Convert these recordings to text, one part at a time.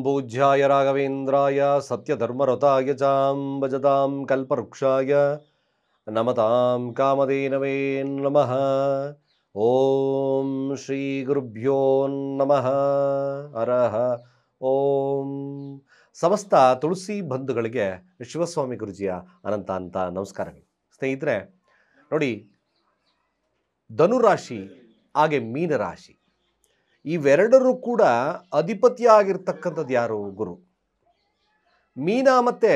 पूज्याय राघवेन्द्राय सत्यधर्मरताय च भजतां कल्पवृक्षाय नमतां कामधेनवे नमः। ओम श्री गुरुभ्यो नमः। ಹರಃ ಓಂ. ಸಮಸ್ತ ತುಳಸಿ ಬಂಧುಗಳಿಗೆ ಶಿವಸ್ವಾಮಿ ಗುರುಜಿಯ ಅನಂತ ನಮಸ್ಕಾರಗಳು. ಸ್ನೇಹಿತರೆ ನೋಡಿ, ಧನುರಾಶಿ ಹಾಗೆ ಮೀನರಾಶಿ ಇವೆರಡರೂ ಕೂಡ ಅಧಿಪತಿಯಾಗಿರ್ತಕ್ಕಂಥದ್ದು ಯಾರು? ಗುರು. ಮೀನ ಮತ್ತು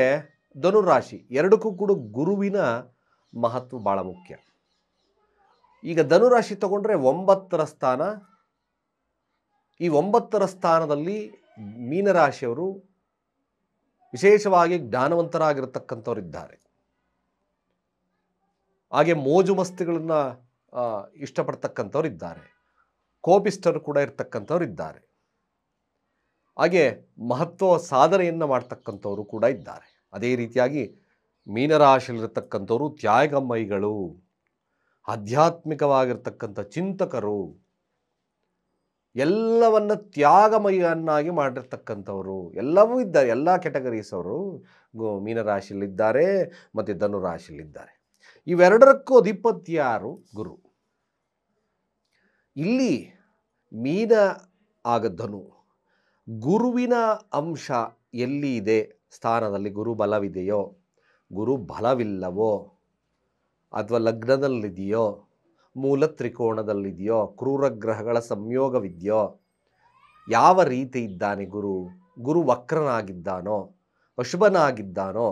ಧನುರಾಶಿ ಎರಡಕ್ಕೂ ಕೂಡ ಗುರುವಿನ ಮಹತ್ವ ಭಾಳ ಮುಖ್ಯ. ಈಗ ಧನುರಾಶಿ ತಗೊಂಡ್ರೆ 9ರ ಸ್ಥಾನ. ಈ 9ರ ಸ್ಥಾನದಲ್ಲಿ ಮೀನರಾಶಿಯವರು ವಿಶೇಷವಾಗಿ ಜ್ಞಾನವಂತರಾಗಿರ್ತಕ್ಕಂಥವ್ರಿದ್ದಾರೆ. ಹಾಗೆ ಮೋಜು ಮಸ್ತಿಗಳನ್ನು ಇಷ್ಟಪಡ್ತಕ್ಕಂಥವ್ರಿದ್ದಾರೆ. ಕೋಪಿಸ್ಟರು ಕೂಡ ಇರ್ತಕ್ಕಂಥವ್ರು ಇದ್ದಾರೆ. ಹಾಗೆ ಮಹತ್ವ ಸಾಧನೆಯನ್ನು ಮಾಡ್ತಕ್ಕಂಥವರು ಕೂಡ ಇದ್ದಾರೆ. ಅದೇ ರೀತಿಯಾಗಿ ಮೀನರಾಶಿಯಲ್ಲಿರ್ತಕ್ಕಂಥವರು ತ್ಯಾಗಮಯಿಗಳು, ಆಧ್ಯಾತ್ಮಿಕವಾಗಿರ್ತಕ್ಕಂಥ ಚಿಂತಕರು, ಎಲ್ಲವನ್ನ ತ್ಯಾಗಮಯನ್ನಾಗಿ ಮಾಡಿರ್ತಕ್ಕಂಥವರು ಎಲ್ಲವೂ ಇದ್ದಾರೆ. ಎಲ್ಲ ಕ್ಯಾಟಗರೀಸ್ ಅವರು ಮೀನರಾಶಿಯಲ್ಲಿದ್ದಾರೆ ಮತ್ತು ಧನುರಾಶಿಯಲ್ಲಿದ್ದಾರೆ. ಇವೆರಡರಕ್ಕೂ ಅಧಿಪತಿ ಯಾರು? ಗುರು. ಇಲ್ಲಿ ಮೀನ ಆಗ ಧನು, ಗುರುವಿನ ಅಂಶ ಎಲ್ಲಿ ಇದೆ ಸ್ಥಾನದಲ್ಲಿ, ಗುರು ಬಲವಿದೆಯೋ, ಗುರು ಬಲವಿಲ್ಲವೋ, ಅಥವಾ ಲಗ್ನದಲ್ಲಿದೆಯೋ, ಮೂಲ ತ್ರಿಕೋಣದಲ್ಲಿದೆಯೋ, ಕ್ರೂರ ಗ್ರಹಗಳ ಸಂಯೋಗವಿದೆಯೋ, ಯಾವ ರೀತಿ ಇದ್ದಾನೆ ಗುರು, ಗುರು ವಕ್ರನಾಗಿದ್ದಾನೋ, ಅಶುಭನಾಗಿದ್ದಾನೋ,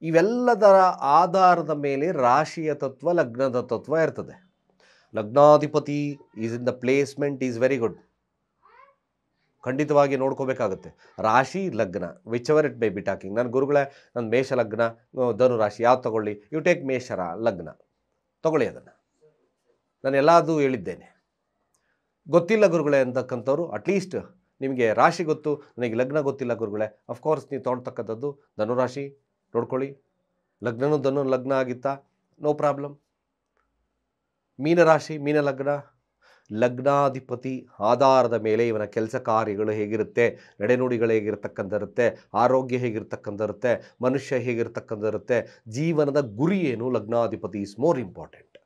ಇವೆಲ್ಲದರ ಆಧಾರದ ಮೇಲೆ ರಾಶಿಯ ತತ್ವ, ಲಗ್ನದ ತತ್ವ ಇರ್ತದೆ. ಲಗ್ನಾಧಿಪತಿ is in the placement is very good. ಖಂಡಿತವಾಗಿ ನೋಡ್ಕೋಬೇಕಾಗುತ್ತೆ. ರಾಶಿ ಲಗ್ನ which ever it may be talking. ನನ್ನ ಗುರುಗಳೇ, ನನ್ನ ಮೇಷ ಲಗ್ನ, ಧನುರಾಶಿ ಯಾವ್ದು ತಗೊಳ್ಳಿ? ಯು ಟೇಕ್ ಮೇಷರ ಲಗ್ನ ತಗೊಳ್ಳಿ. ಅದನ್ನು ನಾನು ಎಲ್ಲದೂ ಹೇಳಿದ್ದೇನೆ. ಗೊತ್ತಿಲ್ಲ ಗುರುಗಳೇ ಅಂತಕ್ಕಂಥವ್ರು ಅಟ್ಲೀಸ್ಟ್ ನಿಮಗೆ ರಾಶಿ ಗೊತ್ತು, ನನಗೆ ಲಗ್ನ ಗೊತ್ತಿಲ್ಲ ಗುರುಗಳೇ, ಅಫ್ಕೋರ್ಸ್ ನೀವು ತೊಗೊಳ್ತಕ್ಕಂಥದ್ದು ಧನುರಾಶಿ ನೋಡ್ಕೊಳ್ಳಿ. ಲಗ್ನನೂ ಲಗ್ನ ಆಗಿತ್ತಾ? No problem. ಮೀನರಾಶಿ ಮೀನ ಲಗ್ನ, ಲಗ್ನಾಧಿಪತಿ ಆಧಾರದ ಮೇಲೆ ಇವನ ಕೆಲಸ ಕಾರ್ಯಗಳು ಹೇಗಿರುತ್ತೆ, ನಡೆನುಡಿಗಳು ಹೇಗಿರ್ತಕ್ಕಂಥಿರುತ್ತೆ, ಆರೋಗ್ಯ ಹೇಗಿರ್ತಕ್ಕಂಥಿರುತ್ತೆ, ಮನುಷ್ಯ ಹೇಗಿರ್ತಕ್ಕಂಥಿರುತ್ತೆ, ಜೀವನದ ಗುರಿ ಏನು, ಲಗ್ನಾಧಿಪತಿ ಈಸ್ ಮೋರ್ ಇಂಪಾರ್ಟೆಂಟ್.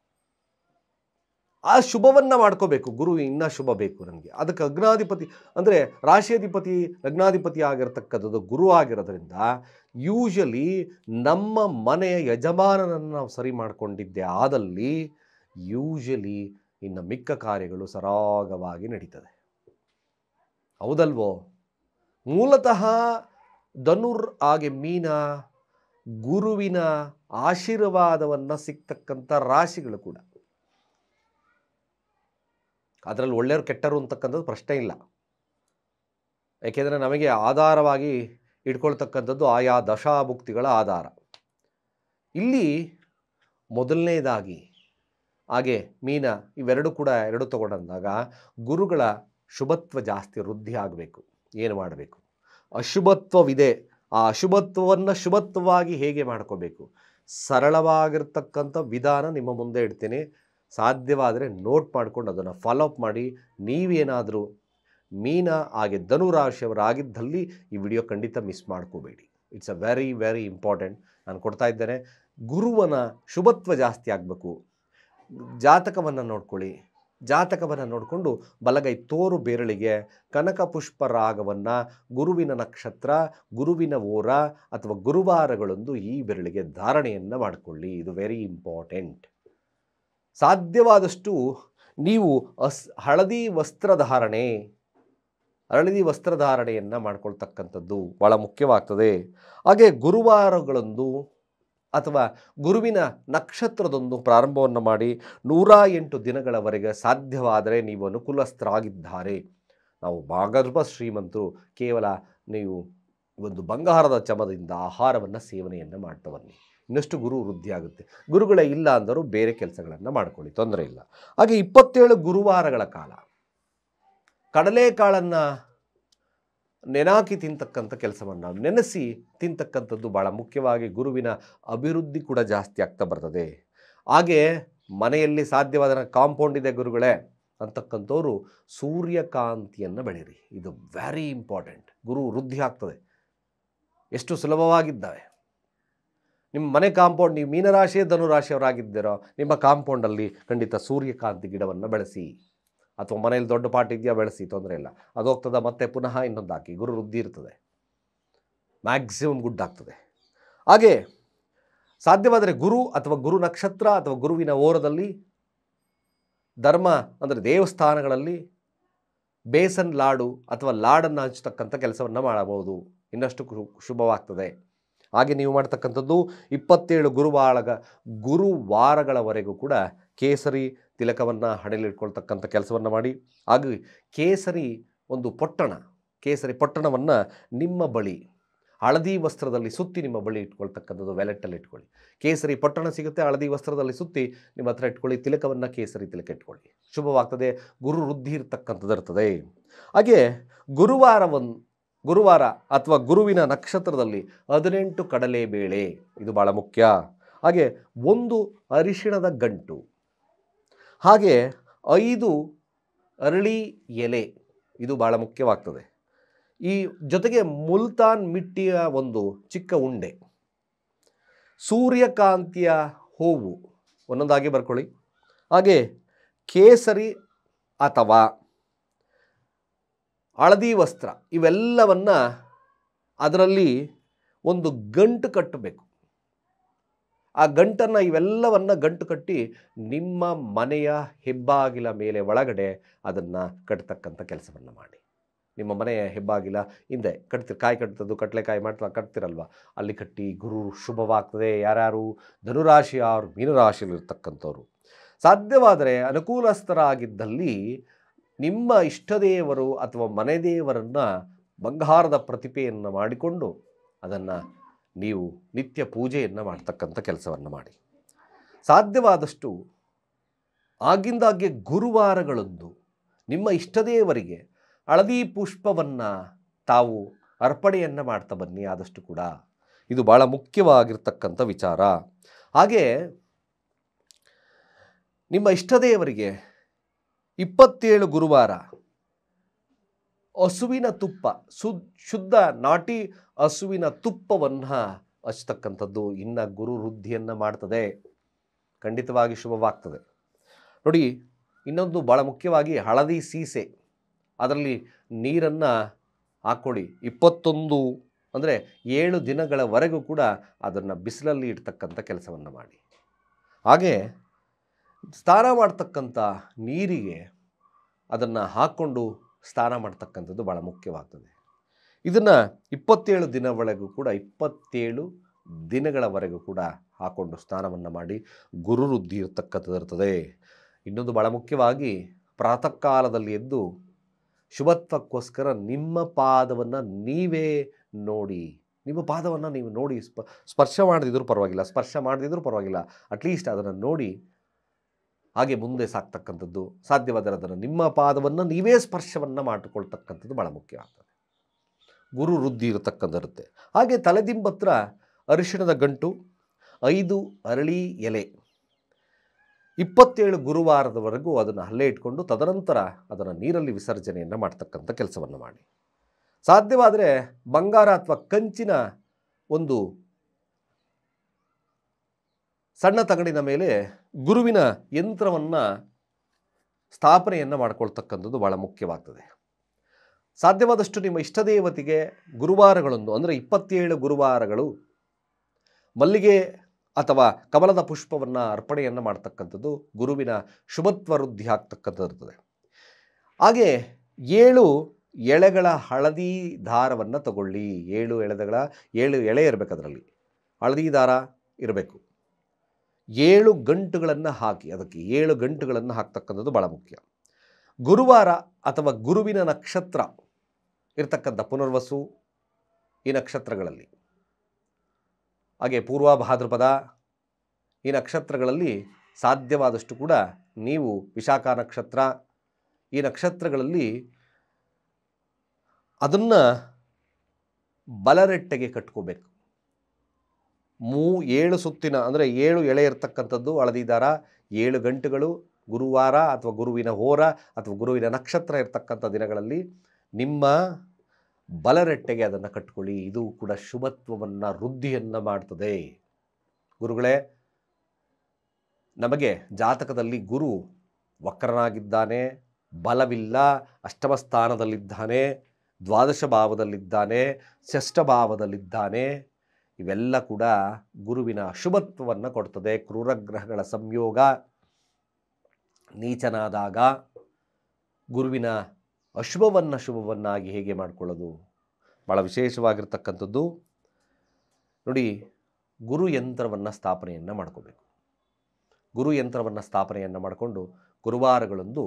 ಆ ಶುಭವನ್ನು ಮಾಡ್ಕೋಬೇಕು. ಗುರು ಇನ್ನೂ ಶುಭ ಬೇಕು ನನಗೆ. ಅದಕ್ಕೆ ಲಗ್ನಾಧಿಪತಿ ಅಂದರೆ ರಾಶಿಯಾಧಿಪತಿ ಲಗ್ನಾಧಿಪತಿ ಆಗಿರ್ತಕ್ಕಂಥದ್ದು ಗುರು ಆಗಿರೋದ್ರಿಂದ ಯೂಶಲಿ ನಮ್ಮ ಮನೆಯ ಯಜಮಾನನನ್ನು ನಾವು ಸರಿ ಮಾಡಿಕೊಂಡಿದ್ದೆ ಆದಲ್ಲಿ ಯೂಶಲಿ ಇನ್ನು ಮಿಕ್ಕ ಕಾರ್ಯಗಳು ಸರಾಗವಾಗಿ ನಡೀತದೆ. ಹೌದಲ್ವೋ? ಮೂಲತಃ ಧನುರ್ ಹಾಗೆ ಮೀನ ಗುರುವಿನ ಆಶೀರ್ವಾದವನ್ನು ಸಿಗ್ತಕ್ಕಂಥ ರಾಶಿಗಳು ಕೂಡ. ಅದರಲ್ಲಿ ಒಳ್ಳೆಯವರು ಕೆಟ್ಟರು ಅಂತಕ್ಕಂಥದ್ದು ಪ್ರಶ್ನೆ ಇಲ್ಲ. ಯಾಕೆಂದರೆ ನಮಗೆ ಆಧಾರವಾಗಿ ಇಟ್ಕೊಳ್ತಕ್ಕಂಥದ್ದು ಆಯಾ ದಶಾಭುಕ್ತಿಗಳ ಆಧಾರ. ಇಲ್ಲಿ ಮೊದಲನೇದಾಗಿ ಹಾಗೆ ಮೀನ ಇವೆರಡು ಕೂಡ ಎರಡು ತಗೊಂಡಂದಾಗ ಗುರುಗಳ ಶುಭತ್ವ ಜಾಸ್ತಿ ವೃದ್ಧಿ ಆಗಬೇಕು. ಏನು ಮಾಡಬೇಕು? ಅಶುಭತ್ವವಿದೆ, ಆ ಅಶುಭತ್ವವನ್ನು ಶುಭತ್ವವಾಗಿ ಹೇಗೆ ಮಾಡ್ಕೋಬೇಕು, ಸರಳವಾಗಿರ್ತಕ್ಕಂಥ ವಿಧಾನ ನಿಮ್ಮ ಮುಂದೆ ಇಡ್ತೇನೆ. ಸಾಧ್ಯವಾದರೆ ನೋಟ್ ಮಾಡಿಕೊಂಡು ಅದನ್ನು ಫಾಲೋಅಪ್ ಮಾಡಿ. ನೀವೇನಾದರೂ ಮೀನ ಹಾಗೆ ಧನುರಾಶಿಯವರಾಗಿದ್ದಲ್ಲಿ ಈ ವಿಡಿಯೋ ಖಂಡಿತ ಮಿಸ್ ಮಾಡ್ಕೋಬೇಡಿ. It's a very very important. ನಾನು ಕೊಡ್ತಾ ಇದ್ದೇನೆ. ಗುರುವನ ಶುಭತ್ವ ಜಾಸ್ತಿ ಆಗಬೇಕು. ಜಾತಕವನ್ನು ನೋಡ್ಕೊಳ್ಳಿ. ಜಾತಕವನ್ನು ನೋಡಿಕೊಂಡು ಬಲಗೈ ತೋರು ಬೆರಳಿಗೆ ಕನಕ ಪುಷ್ಪ ರಾಗವನ್ನು ಗುರುವಿನ ನಕ್ಷತ್ರ, ಗುರುವಿನ ಓರ ಅಥವಾ ಗುರುವಾರಗಳೊಂದು ಈ ಬೆರಳಿಗೆ ಧಾರಣೆಯನ್ನು ಮಾಡಿಕೊಳ್ಳಿ. ಇದು ವೆರಿ ಇಂಪಾರ್ಟೆಂಟ್. ಸಾಧ್ಯವಾದಷ್ಟು ನೀವು ಹಳದಿ ವಸ್ತ್ರಧಾರಣೆಯನ್ನು ಮಾಡ್ಕೊಳ್ತಕ್ಕಂಥದ್ದು ಭಾಳ ಮುಖ್ಯವಾಗ್ತದೆ. ಹಾಗೆ ಗುರುವಾರಗಳೊಂದು ಅಥವಾ ಗುರುವಿನ ನಕ್ಷತ್ರದೊಂದು ಪ್ರಾರಂಭವನ್ನು ಮಾಡಿ 108 ದಿನಗಳವರೆಗೆ ಸಾಧ್ಯವಾದರೆ ನೀವು ಅನುಕೂಲಸ್ಥರಾಗಿದ್ದಾರೆ. ನಾವು ಭಾಗರ್ಭ ಶ್ರೀಮಂತರು. ಕೇವಲ ನೀವು ಒಂದು ಬಂಗಾರದ ಚಮದಿಂದ ಆಹಾರವನ್ನು ಸೇವನೆಯನ್ನು ಮಾಡ್ತಾ ಬನ್ನಿ. ಇನ್ನಷ್ಟು ಗುರು ವೃದ್ಧಿ ಆಗುತ್ತೆ. ಗುರುಗಳೇ ಇಲ್ಲ ಅಂದರೂ ಬೇರೆ ಕೆಲಸಗಳನ್ನು ಮಾಡ್ಕೊಳ್ಳಿ, ತೊಂದರೆ ಇಲ್ಲ. ಹಾಗೆ 27 ಗುರುವಾರಗಳ ಕಾಲ ಕಡಲೆಕಾಳನ್ನು ನೆನಾಕಿ ತಿಂತಕ್ಕಂಥ ಕೆಲಸವನ್ನು, ನೆನೆಸಿ ತಿಂತಕ್ಕಂಥದ್ದು ಭಾಳ ಮುಖ್ಯವಾಗಿ ಗುರುವಿನ ಅಭಿವೃದ್ಧಿ ಕೂಡ ಜಾಸ್ತಿ ಆಗ್ತಾ ಬರ್ತದೆ. ಹಾಗೆ ಮನೆಯಲ್ಲಿ ಸಾಧ್ಯವಾದ ಕಾಂಪೌಂಡ್ ಇದೆ ಗುರುಗಳೇ, ಅಂತಕ್ಕಂಥವ್ರು ಸೂರ್ಯಕಾಂತಿಯನ್ನು ಬೆಳೀರಿ. ಇದು ವೆರಿ ಇಂಪಾರ್ಟೆಂಟ್. ಗುರು ವೃದ್ಧಿ ಆಗ್ತದೆ. ಎಷ್ಟು ಸುಲಭವಾಗಿದ್ದಾವೆ. ನಿಮ್ಮ ಮನೆ ಕಾಂಪೌಂಡ್, ನೀವು ಮೀನರಾಶಿ ಧನುರಾಶಿಯವರಾಗಿದ್ದೀರೋ ನಿಮ್ಮ ಕಾಂಪೌಂಡಲ್ಲಿ ಖಂಡಿತ ಸೂರ್ಯಕಾಂತಿ ಗಿಡವನ್ನು ಬೆಳೆಸಿ. ಅಥವಾ ಮನೇಲಿ ದೊಡ್ಡ ಪಾಟ್ ಇದೆಯಾ, ಬೆಳೆಸಿ, ತೊಂದರೆ ಇಲ್ಲ. ಅದು ಹೋಗ್ತದೆ, ಮತ್ತೆ ಪುನಃ ಇನ್ನೊಂದು ಹಾಕಿ. ಗುರು ವೃದ್ಧಿ ಇರ್ತದೆ, ಮ್ಯಾಕ್ಸಿಮಮ್ ಗುಡ್ ಆಗ್ತದೆ. ಹಾಗೆ ಸಾಧ್ಯವಾದರೆ ಗುರು ಅಥವಾ ಗುರು ನಕ್ಷತ್ರ ಅಥವಾ ಗುರುವಿನ ಓರದಲ್ಲಿ ಧರ್ಮ ಅಂದರೆ ದೇವಸ್ಥಾನಗಳಲ್ಲಿ ಬೇಸನ್ ಲಾಡು ಅಥವಾ ಲಾಡನ್ನು ಹಂಚತಕ್ಕಂಥ ಕೆಲಸವನ್ನು ಮಾಡಬಹುದು. ಇನ್ನಷ್ಟು ಶುಭವಾಗ್ತದೆ. ಹಾಗೆ ನೀವು ಮಾಡ್ತಕ್ಕಂಥದ್ದು 27 ಗುರುವಾರಗಳವರೆಗೂ ಕೂಡ ಕೇಸರಿ ತಿಲಕವನ್ನು ಹಣೆಯಲ್ಲಿಟ್ಕೊಳ್ತಕ್ಕಂಥ ಕೆಲಸವನ್ನು ಮಾಡಿ. ಹಾಗೆ ಕೇಸರಿ ಪೊಟ್ಟಣವನ್ನು ನಿಮ್ಮ ಬಳಿ ಹಳದಿ ವಸ್ತ್ರದಲ್ಲಿ ಸುತ್ತಿ ನಿಮ್ಮ ಬಳಿ ಇಟ್ಕೊಳ್ತಕ್ಕಂಥದ್ದು, ವ್ಯಾಲೆಟಲ್ಲಿ ಇಟ್ಕೊಳ್ಳಿ. ಕೇಸರಿ ಪೊಟ್ಟಣ ಸಿಗುತ್ತೆ, ಹಳದಿ ವಸ್ತ್ರದಲ್ಲಿ ಸುತ್ತಿ ನಿಮ್ಮ ಹತ್ರ ಇಟ್ಕೊಳ್ಳಿ. ತಿಲಕವನ್ನು ಕೇಸರಿ ತಿಲಕ ಇಟ್ಕೊಳ್ಳಿ, ಶುಭವಾಗ್ತದೆ. ಗುರು ವೃದ್ಧಿ ಇರ್ತಕ್ಕಂಥದ್ದು ಇರ್ತದೆ. ಹಾಗೆ ಗುರುವಾರ ಅಥವಾ ಗುರುವಿನ ನಕ್ಷತ್ರದಲ್ಲಿ 18 ಕಡಲೆಬೇಳೆ, ಇದು ಭಾಳ ಮುಖ್ಯ. ಹಾಗೆ 1 ಅರಿಶಿಣದ ಗಂಟು, ಹಾಗೆ 5 ಅರಳಿ ಎಲೆ, ಇದು ಭಾಳ ಮುಖ್ಯವಾಗ್ತದೆ. ಈ ಜೊತೆಗೆ ಮುಲ್ತಾನ್ ಮಿಟ್ಟಿಯ ಒಂದು ಚಿಕ್ಕ ಉಂಡೆ, ಸೂರ್ಯಕಾಂತಿಯ ಹೂವು, ಒಂದೊಂದಾಗಿ ಬರ್ಕೊಳ್ಳಿ. ಹಾಗೆ ಕೇಸರಿ ಅಥವಾ ಹಳದಿ ವಸ್ತ್ರ, ಇವೆಲ್ಲವನ್ನು ಅದರಲ್ಲಿ ಒಂದು ಗಂಟು ಕಟ್ಟಬೇಕು. ಆ ಗಂಟನ್ನು ಇವೆಲ್ಲವನ್ನು ಗಂಟು ಕಟ್ಟಿ ನಿಮ್ಮ ಮನೆಯ ಹೆಬ್ಬಾಗಿಲ ಮೇಲೆ ಒಳಗಡೆ ಅದನ್ನು ಕಟ್ತಕ್ಕಂಥ ಕೆಲಸವನ್ನು ಮಾಡಿ. ನಿಮ್ಮ ಮನೆಯ ಹೆಬ್ಬಾಗಿಲ ಹಿಂದೆ ಕಾಯಿ ಕಟ್ತದ್ದು, ಕಡಲೆಕಾಯಿ ಕಟ್ತಿರಲ್ವ, ಅಲ್ಲಿ ಕಟ್ಟಿ. ಗುರು ಶುಭವಾಗ್ತದೆ. ಯಾರ್ಯಾರು ಧನುರಾಶಿಯವರು, ಮೀನರಾಶಿಯಲ್ಲಿರ್ತಕ್ಕಂಥವ್ರು ಸಾಧ್ಯವಾದರೆ ಅನುಕೂಲಸ್ಥರಾಗಿದ್ದಲ್ಲಿ ನಿಮ್ಮ ಇಷ್ಟದೇವರು ಅಥವಾ ಮನೆ ದೇವರನ್ನು ಬಂಗಾರದ ಪ್ರತಿಭೆಯನ್ನು ಮಾಡಿಕೊಂಡು ಅದನ್ನು ನೀವು ನಿತ್ಯ ಪೂಜೆಯನ್ನು ಮಾಡ್ತಕ್ಕಂಥ ಕೆಲಸವನ್ನು ಮಾಡಿ. ಸಾಧ್ಯವಾದಷ್ಟು ಆಗಿಂದಾಗ್ಗೆ ಗುರುವಾರಗಳಂದು ನಿಮ್ಮ ಇಷ್ಟದೇವರಿಗೆ ಹಳದಿ ಪುಷ್ಪವನ್ನು ತಾವು ಅರ್ಪಣೆಯನ್ನು ಮಾಡ್ತಾ ಬನ್ನಿ ಆದಷ್ಟು ಕೂಡ. ಇದು ಭಾಳ ಮುಖ್ಯವಾಗಿರ್ತಕ್ಕಂಥ ವಿಚಾರ. ಹಾಗೆ ನಿಮ್ಮ ಇಷ್ಟದೇವರಿಗೆ 27 ಗುರುವಾರ ಹಸುವಿನ ತುಪ್ಪ, ಶುದ್ಧ ನಾಟಿ ಹಸುವಿನ ತುಪ್ಪವನ್ನು ಹಚ್ಚತಕ್ಕಂಥದ್ದು ಇನ್ನು ಗುರು ವೃದ್ಧಿಯನ್ನು ಮಾಡ್ತದೆ. ಖಂಡಿತವಾಗಿ ಶುಭವಾಗ್ತದೆ. ನೋಡಿ, ಇನ್ನೊಂದು ಭಾಳ ಮುಖ್ಯವಾಗಿ ಹಳದಿ ಸೀಸೆ, ಅದರಲ್ಲಿ ನೀರನ್ನು ಹಾಕ್ಕೊಳ್ಳಿ. 21 ಅಂದರೆ 7 ದಿನಗಳವರೆಗೂ ಕೂಡ ಅದನ್ನು ಬಿಸಿಲಲ್ಲಿ ಇಡ್ತಕ್ಕಂಥ ಕೆಲಸವನ್ನು ಮಾಡಿ. ಹಾಗೆ ಸ್ನಾನ ಮಾಡ್ತಕ್ಕಂಥ ನೀರಿಗೆ ಅದನ್ನು ಹಾಕ್ಕೊಂಡು ಸ್ನಾನ ಮಾಡ್ತಕ್ಕಂಥದ್ದು ಭಾಳ ಮುಖ್ಯವಾಗ್ತದೆ. ಇದನ್ನು 27 ದಿನಗಳವರೆಗೂ ಕೂಡ ಹಾಕ್ಕೊಂಡು ಸ್ನಾನವನ್ನು ಮಾಡಿ ಗುರು ವೃದ್ಧಿ ಇರ್ತಕ್ಕಂಥದ್ದು ಇರ್ತದೆ. ಇನ್ನೊಂದು ಭಾಳ ಮುಖ್ಯವಾಗಿ ಪ್ರಾತಃ ಕಾಲದಲ್ಲಿ ಎದ್ದು ಶುಭತ್ವಕ್ಕೋಸ್ಕರ ನಿಮ್ಮ ಪಾದವನ್ನು ನೀವೇ ನೋಡಿ, ನಿಮ್ಮ ಪಾದವನ್ನು ನೀವು ನೋಡಿ, ಸ್ಪರ್ಶ ಮಾಡದಿದ್ರೂ ಪರವಾಗಿಲ್ಲ, ಅಟ್ಲೀಸ್ಟ್ ಅದನ್ನು ನೋಡಿ ಹಾಗೆ ಮುಂದೆ ಸಾಕ್ತಕ್ಕಂಥದ್ದು. ಸಾಧ್ಯವಾದರೆ ಅದನ್ನು ನಿಮ್ಮ ಪಾದವನ್ನು ನೀವೇ ಸ್ಪರ್ಶವನ್ನು ಮಾಡಿಕೊಳ್ತಕ್ಕಂಥದ್ದು ಭಾಳ ಮುಖ್ಯ ಆಗ್ತದೆ. ಗುರು ವೃದ್ಧಿ ಇರತಕ್ಕಂಥಿರುತ್ತೆ. ಹಾಗೆ ತಲೆದಿಂಬತ್ರ ಅರಿಶಿಣದ ಗಂಟು, 5 ಅರಳಿ ಎಲೆ, 27 ಗುರುವಾರದವರೆಗೂ ಅದನ್ನು ಅಲ್ಲೇ ಇಟ್ಕೊಂಡು ತದನಂತರ ಅದನ್ನು ನೀರಲ್ಲಿ ವಿಸರ್ಜನೆಯನ್ನು ಮಾಡ್ತಕ್ಕಂಥ ಕೆಲಸವನ್ನು ಮಾಡಿ. ಸಾಧ್ಯವಾದರೆ ಬಂಗಾರ ಅಥವಾ ಕಂಚಿನ ಒಂದು ಸಣ್ಣ ತಗಡಿನ ಮೇಲೆ ಗುರುವಿನ ಯಂತ್ರವನ್ನು ಸ್ಥಾಪನೆಯನ್ನು ಮಾಡ್ಕೊಳ್ತಕ್ಕಂಥದ್ದು ಭಾಳ ಮುಖ್ಯವಾಗ್ತದೆ. ಸಾಧ್ಯವಾದಷ್ಟು ನಿಮ್ಮ ಇಷ್ಟದೇವತೆಗೆ ಗುರುವಾರಗಳೊಂದು ಅಂದರೆ 27 ಗುರುವಾರಗಳು ಮಲ್ಲಿಗೆ ಅಥವಾ ಕಮಲದ ಪುಷ್ಪವನ್ನು ಅರ್ಪಣೆಯನ್ನು ಮಾಡ್ತಕ್ಕಂಥದ್ದು ಗುರುವಿನ ಶುಭತ್ವ ವೃದ್ಧಿ ಆಗ್ತಕ್ಕಂಥದ್ದು ಇರ್ತದೆ. ಹಾಗೆ 7 ಎಳೆಗಳ ಹಳದಿ ದಾರವನ್ನು ತಗೊಳ್ಳಿ. 7 ಎಳೆ ಇರಬೇಕು, ಅದರಲ್ಲಿ ಹಳದಿ ದಾರ ಇರಬೇಕು. 7 ಗಂಟುಗಳನ್ನು ಹಾಕಿ, ಅದಕ್ಕೆ 7 ಗಂಟುಗಳನ್ನು ಹಾಕ್ತಕ್ಕಂಥದ್ದು ಭಾಳ ಮುಖ್ಯ. ಗುರುವಾರ ಅಥವಾ ಗುರುವಿನ ನಕ್ಷತ್ರ ಇರ್ತಕ್ಕಂಥ ಪುನರ್ವಸು ಈ ನಕ್ಷತ್ರಗಳಲ್ಲಿ, ಹಾಗೆ ಪೂರ್ವ ಭಾದ್ರಪದ ಈ ನಕ್ಷತ್ರಗಳಲ್ಲಿ ಸಾಧ್ಯವಾದಷ್ಟು ಕೂಡ ನೀವು ವಿಶಾಖ ನಕ್ಷತ್ರ ಈ ನಕ್ಷತ್ರಗಳಲ್ಲಿ ಅದನ್ನು ಬಲರೆಟ್ಟೆಗೆ ಕಟ್ಕೋಬೇಕು. 7 ಸುತ್ತಿನ ಅಂದರೆ 7 ಎಳೆ ಇರ್ತಕ್ಕಂಥದ್ದು ಹಳದಿ ದಾರ, 7 ಗಂಟುಗಳು, ಗುರುವಾರ ಅಥವಾ ಗುರುವಿನ ಹೋರ ಅಥವಾ ಗುರುವಿನ ನಕ್ಷತ್ರ ಇರತಕ್ಕಂಥ ದಿನಗಳಲ್ಲಿ ನಿಮ್ಮ ಬಲರೆಟ್ಟೆಗೆ ಅದನ್ನು ಕಟ್ಕೊಳ್ಳಿ. ಇದು ಕೂಡ ಶುಭತ್ವವನ್ನು ವೃದ್ಧಿಯನ್ನು ಮಾಡ್ತದೆ. ಗುರುಗಳೇ, ನಮಗೆ ಜಾತಕದಲ್ಲಿ ಗುರು ವಕ್ರನಾಗಿದ್ದಾನೆ, ಬಲವಿಲ್ಲ, ಅಷ್ಟಮ ಸ್ಥಾನದಲ್ಲಿದ್ದಾನೆ, ದ್ವಾದಶ ಭಾವದಲ್ಲಿದ್ದಾನೆ, ಷಷ್ಠ ಭಾವದಲ್ಲಿದ್ದಾನೆ, ಇವೆಲ್ಲ ಕೂಡ ಗುರುವಿನ ಅಶುಭತ್ವವನ್ನು ಕೊಡ್ತದೆ. ಕ್ರೂರಗ್ರಹಗಳ ಸಂಯೋಗ ನೀಚನಾದಾಗ ಗುರುವಿನ ಅಶುಭವನ್ನು ಶುಭವನ್ನಾಗಿ ಹೇಗೆ ಮಾಡಿಕೊಳ್ಳೋದು? ಭಾಳ ವಿಶೇಷವಾಗಿರ್ತಕ್ಕಂಥದ್ದು. ನೋಡಿ, ಗುರು ಯಂತ್ರವನ್ನು ಸ್ಥಾಪನೆಯನ್ನು ಮಾಡ್ಕೋಬೇಕು. ಗುರು ಯಂತ್ರವನ್ನು ಸ್ಥಾಪನೆಯನ್ನು ಮಾಡಿಕೊಂಡು ಗುರುವಾರಗಳಂದು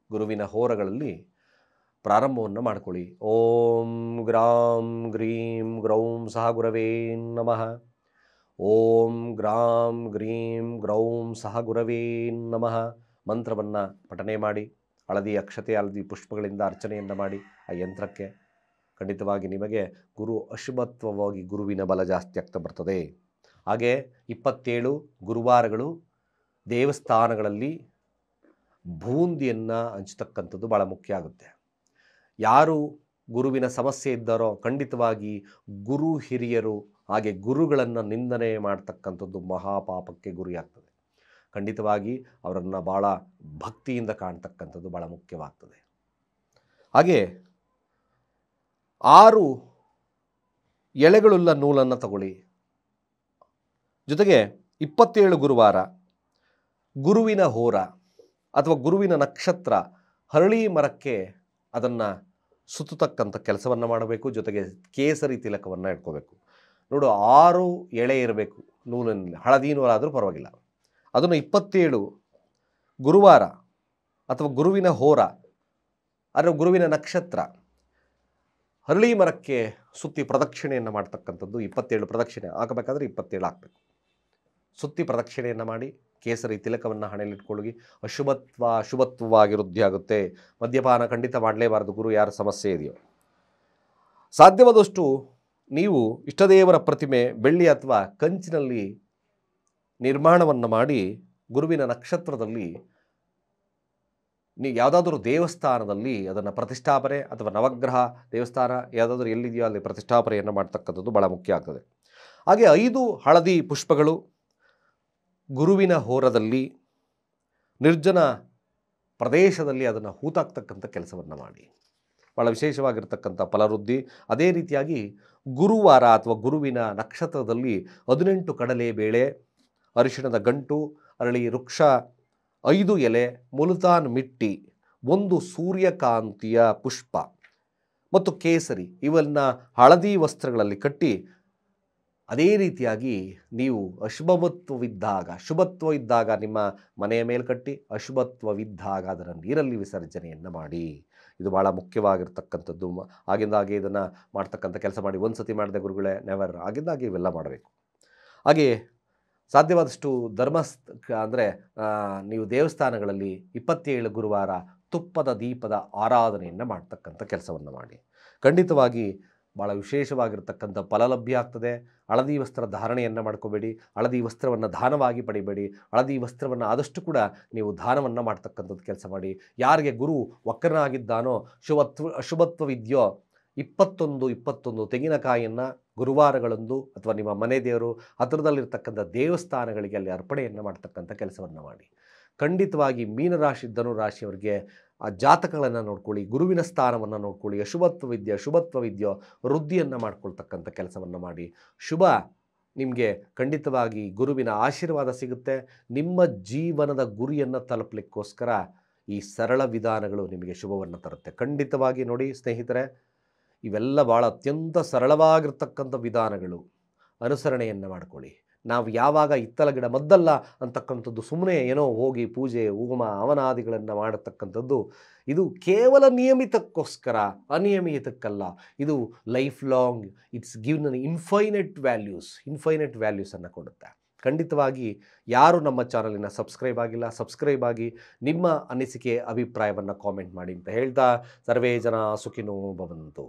ಗುರುವಿನ ಹೋರಗಳಲ್ಲಿ ಪ್ರಾರಂಭವನ್ನು ಮಾಡ್ಕೊಳ್ಳಿ. ಓಂ ಗ್ರಾಂ ಗ್ರೀಂ ಗ್ರೌಂ ಸಹ ಗುರವೇ ನಮಃ. ಓಂ ಗ್ರಾಂ ಗ್ರೀಂ ಗ್ರೌಂ ಸಹ ಗುರವೇ ನಮಃ ಮಂತ್ರವನ್ನು ಪಠನೆ ಮಾಡಿ, ಹಳದಿ ಅಕ್ಷತೆ, ಹಳದಿ ಪುಷ್ಪಗಳಿಂದ ಅರ್ಚನೆಯನ್ನು ಮಾಡಿ ಆ ಯಂತ್ರಕ್ಕೆ. ಖಂಡಿತವಾಗಿ ನಿಮಗೆ ಗುರು ಅಶುಭತ್ವವಾಗಿ ಗುರುವಿನ ಬಲ ಜಾಸ್ತಿ ಆಗ್ತಾ ಬರ್ತದೆ. ಹಾಗೆ 27 ಗುರುವಾರಗಳು ದೇವಸ್ಥಾನಗಳಲ್ಲಿ ಬೂಂದಿಯನ್ನು ಹಂಚತಕ್ಕಂಥದ್ದು ಭಾಳ ಮುಖ್ಯ ಆಗುತ್ತೆ. ಯಾರು ಗುರುವಿನ ಸಮಸ್ಯೆ ಇದ್ದಾರೋ ಖಂಡಿತವಾಗಿ ಗುರು ಹಿರಿಯರು ಹಾಗೆ ಗುರುಗಳನ್ನು ನಿಂದನೆ ಮಾಡ್ತಕ್ಕಂಥದ್ದು ಮಹಾಪಾಪಕ್ಕೆ ಗುರಿಯಾಗ್ತದೆ. ಖಂಡಿತವಾಗಿ ಅವರನ್ನು ಭಾಳ ಭಕ್ತಿಯಿಂದ ಕಾಣ್ತಕ್ಕಂಥದ್ದು ಭಾಳ ಮುಖ್ಯವಾಗ್ತದೆ. ಹಾಗೆ 6 ಎಳೆಗಳುಳ್ಳ ನೂಲನ್ನು ತಗೊಳ್ಳಿ. ಜೊತೆಗೆ 27 ಗುರುವಾರ ಗುರುವಿನ ಹೋರ ಅಥವಾ ಗುರುವಿನ ನಕ್ಷತ್ರ ಹರಳಿ ಮರಕ್ಕೆ ಅದನ್ನು ಸುತ್ತತಕ್ಕಂಥ ಕೆಲಸವನ್ನು ಮಾಡಬೇಕು. ಜೊತೆಗೆ ಕೇಸರಿ ತಿಲಕವನ್ನು ಇಟ್ಕೋಬೇಕು. ನೋಡು, 6 ಎಳೆ ಇರಬೇಕು ನೂಲಿನಲ್ಲಿ, ಹಳದಿ ನೂಲಾದರೂ ಪರವಾಗಿಲ್ಲ. ಅದನ್ನು 27 ಗುರುವಾರ ಅಥವಾ ಗುರುವಿನ ಹೋರ ಅಥವಾ ಗುರುವಿನ ನಕ್ಷತ್ರ ಹರಳಿ ಮರಕ್ಕೆ ಸುತ್ತಿ ಪ್ರದಕ್ಷಿಣೆಯನ್ನು ಮಾಡ್ತಕ್ಕಂಥದ್ದು. 27 ಪ್ರದಕ್ಷಿಣೆ ಹಾಕಬೇಕಾದ್ರೆ 27 ಹಾಕಬೇಕು. ಸುತ್ತಿ ಪ್ರದಕ್ಷಿಣೆಯನ್ನು ಮಾಡಿ ಕೇಸರಿ ತಿಲಕವನ್ನು ಹಣೆಯಲ್ಲಿಟ್ಕೊಳ್ಳಿ. ಅಶುಭತ್ವವಾಗಿ ವೃದ್ಧಿ ಆಗುತ್ತೆ. ಮದ್ಯಪಾನ ಖಂಡಿತ ಮಾಡಲೇಬಾರದು. ಗುರು ಯಾರ ಸಮಸ್ಯೆ ಇದೆಯೋ ಸಾಧ್ಯವಾದಷ್ಟು ನೀವು ಇಷ್ಟದೇವರ ಪ್ರತಿಮೆ ಬೆಳ್ಳಿ ಅಥವಾ ಕಂಚಿನಲ್ಲಿ ನಿರ್ಮಾಣವನ್ನು ಮಾಡಿ ಗುರುವಿನ ನಕ್ಷತ್ರದಲ್ಲಿ ನೀವು ಯಾವುದಾದ್ರೂ ದೇವಸ್ಥಾನದಲ್ಲಿ ಅದನ್ನು ಪ್ರತಿಷ್ಠಾಪನೆ ಅಥವಾ ನವಗ್ರಹ ದೇವಸ್ಥಾನ ಯಾವುದಾದ್ರೂ ಎಲ್ಲಿದೆಯೋ ಅಲ್ಲಿ ಪ್ರತಿಷ್ಠಾಪನೆಯನ್ನು ಮಾಡ್ತಕ್ಕಂಥದ್ದು ಭಾಳ ಮುಖ್ಯ ಆಗ್ತದೆ. ಹಾಗೆ 5 ಹಳದಿ ಪುಷ್ಪಗಳು ಗುರುವಿನ ಹೋರದಲ್ಲಿ ನಿರ್ಜನ ಪ್ರದೇಶದಲ್ಲಿ ಅದನ್ನು ಹೂತಾಕ್ತಕ್ಕಂಥ ಕೆಲಸವನ್ನು ಮಾಡಿ. ಭಾಳ ವಿಶೇಷವಾಗಿರ್ತಕ್ಕಂಥ ಫಲವೃದ್ಧಿ. ಅದೇ ರೀತಿಯಾಗಿ ಗುರುವಾರ ಅಥವಾ ಗುರುವಿನ ನಕ್ಷತ್ರದಲ್ಲಿ 18 ಕಡಲೆಬೇಳೆ, ಅರಿಶಿಣದ ಗಂಟು, ಅರಳಿ ವೃಕ್ಷ, 5 ಎಲೆ, ಮುಲ್ತಾನ್ ಮಿಟ್ಟಿ, 1 ಸೂರ್ಯಕಾಂತಿಯ ಪುಷ್ಪ ಮತ್ತು ಕೇಸರಿ ಇವನ್ನು ಹಳದಿ ವಸ್ತ್ರಗಳಲ್ಲಿ ಕಟ್ಟಿ, ಅದೇ ರೀತಿಯಾಗಿ ನೀವು ಅಶುಭತ್ವವಿದ್ದಾಗ, ಶುಭತ್ವ ಇದ್ದಾಗ ನಿಮ್ಮ ಮನೆಯ ಮೇಲೆ ಕಟ್ಟಿ, ಅಶುಭತ್ವವಿದ್ದಾಗ ಅದನ್ನು ನೀರಲ್ಲಿ ವಿಸರ್ಜನೆಯನ್ನು ಮಾಡಿ. ಇದು ಭಾಳ ಮುಖ್ಯವಾಗಿರ್ತಕ್ಕಂಥದ್ದು. ಆಗಿಂದಾಗೆ ಇದನ್ನು ಮಾಡ್ತಕ್ಕಂಥ ಕೆಲಸ ಮಾಡಿ. ಒಂದು ಸತಿ ಮಾಡಿದೆ ಗುರುಗಳೇ, ನೆವರ್. ಆಗಿಂದಾಗೆ ಇವೆಲ್ಲ ಮಾಡಬೇಕು. ಹಾಗೆ ಸಾಧ್ಯವಾದಷ್ಟು ಅಂದರೆ ನೀವು ದೇವಸ್ಥಾನಗಳಲ್ಲಿ 27 ಗುರುವಾರ ತುಪ್ಪದ ದೀಪದ ಆರಾಧನೆಯನ್ನು ಮಾಡ್ತಕ್ಕಂಥ ಕೆಲಸವನ್ನು ಮಾಡಿ. ಖಂಡಿತವಾಗಿ ಭಾಳ ವಿಶೇಷವಾಗಿರ್ತಕ್ಕಂಥ ಫಲ ಲಭ್ಯ ಆಗ್ತದೆ. ಹಳದಿ ವಸ್ತ್ರ ಧಾರಣೆಯನ್ನು ಮಾಡ್ಕೋಬೇಡಿ. ಹಳದಿ ವಸ್ತ್ರವನ್ನು ದಾನವಾಗಿ ಪಡಿಬೇಡಿ. ಹಳದಿ ವಸ್ತ್ರವನ್ನು ಆದಷ್ಟು ಕೂಡ ನೀವು ದಾನವನ್ನು ಮಾಡ್ತಕ್ಕಂಥದ್ದು ಕೆಲಸ ಮಾಡಿ. ಯಾರಿಗೆ ಗುರು ವಕ್ರನಾಗಿದ್ದಾನೋ, ಅಶುಭತ್ವವಿದೆಯೋ 21 ತೆಂಗಿನಕಾಯಿಯನ್ನು ಗುರುವಾರಗಳಂದು ಅಥವಾ ನಿಮ್ಮ ಮನೆ ದೇವರು ಹತ್ತಿರದಲ್ಲಿರ್ತಕ್ಕಂಥ ದೇವಸ್ಥಾನಗಳಿಗೆ ಅಲ್ಲಿ ಅರ್ಪಣೆಯನ್ನು ಮಾಡ್ತಕ್ಕಂಥ ಕೆಲಸವನ್ನು ಮಾಡಿ. ಖಂಡಿತವಾಗಿ ಮೀನರಾಶಿ ಧನುರಾಶಿಯವರಿಗೆ ಆ ಜಾತಕಗಳನ್ನು ನೋಡ್ಕೊಳ್ಳಿ, ಗುರುವಿನ ಸ್ಥಾನವನ್ನು ನೋಡ್ಕೊಳ್ಳಿ. ಶುಭತ್ವವಿದ್ಯೋ ವೃದ್ಧಿಯನ್ನು ಮಾಡ್ಕೊಳ್ತಕ್ಕಂಥ ಕೆಲಸವನ್ನು ಮಾಡಿ. ಶುಭ ನಿಮಗೆ ಖಂಡಿತವಾಗಿ ಗುರುವಿನ ಆಶೀರ್ವಾದ ಸಿಗುತ್ತೆ. ನಿಮ್ಮ ಜೀವನದ ಗುರಿಯನ್ನು ತಲುಪಲಿಕ್ಕೋಸ್ಕರ ಈ ಸರಳ ವಿಧಾನಗಳು ನಿಮಗೆ ಶುಭವನ್ನು ತರುತ್ತೆ. ಖಂಡಿತವಾಗಿ ನೋಡಿ ಸ್ನೇಹಿತರೆ, ಇವೆಲ್ಲ ಭಾಳ ಅತ್ಯಂತ ಸರಳವಾಗಿರ್ತಕ್ಕಂಥ ವಿಧಾನಗಳು. ಅನುಸರಣೆಯನ್ನು ಮಾಡ್ಕೊಳ್ಳಿ. ನಾವು ಯಾವಾಗ ಇತ್ತಲ ಗಿಡ ಮದ್ದಲ್ಲ ಅಂತಕ್ಕಂಥದ್ದು ಸುಮ್ಮನೆ ಏನೋ ಹೋಗಿ ಪೂಜೆ ಹೋಮ ಹವನಾದಿಗಳನ್ನು ಮಾಡತಕ್ಕಂಥದ್ದು ಇದು ಕೇವಲ ನಿಯಮಿತಕ್ಕೋಸ್ಕರ, ಅನಿಯಮಿತಕ್ಕಲ್ಲ. ಇದು life long, it's given an infinite ವ್ಯಾಲ್ಯೂಸನ್ನು ಕೊಡುತ್ತೆ. ಖಂಡಿತವಾಗಿ ಯಾರು ನಮ್ಮ ಚಾನಲಿನ ಸಬ್ಸ್ಕ್ರೈಬ್ ಆಗಿಲ್ಲ, ಸಬ್ಸ್ಕ್ರೈಬ್ ಆಗಿ ನಿಮ್ಮ ಅನಿಸಿಕೆ ಅಭಿಪ್ರಾಯವನ್ನು ಕಾಮೆಂಟ್ ಮಾಡಿ ಅಂತ ಹೇಳ್ತಾ, ಸರ್ವೇ ಜನ ಸುಖಿನೋ ಭವಂತು.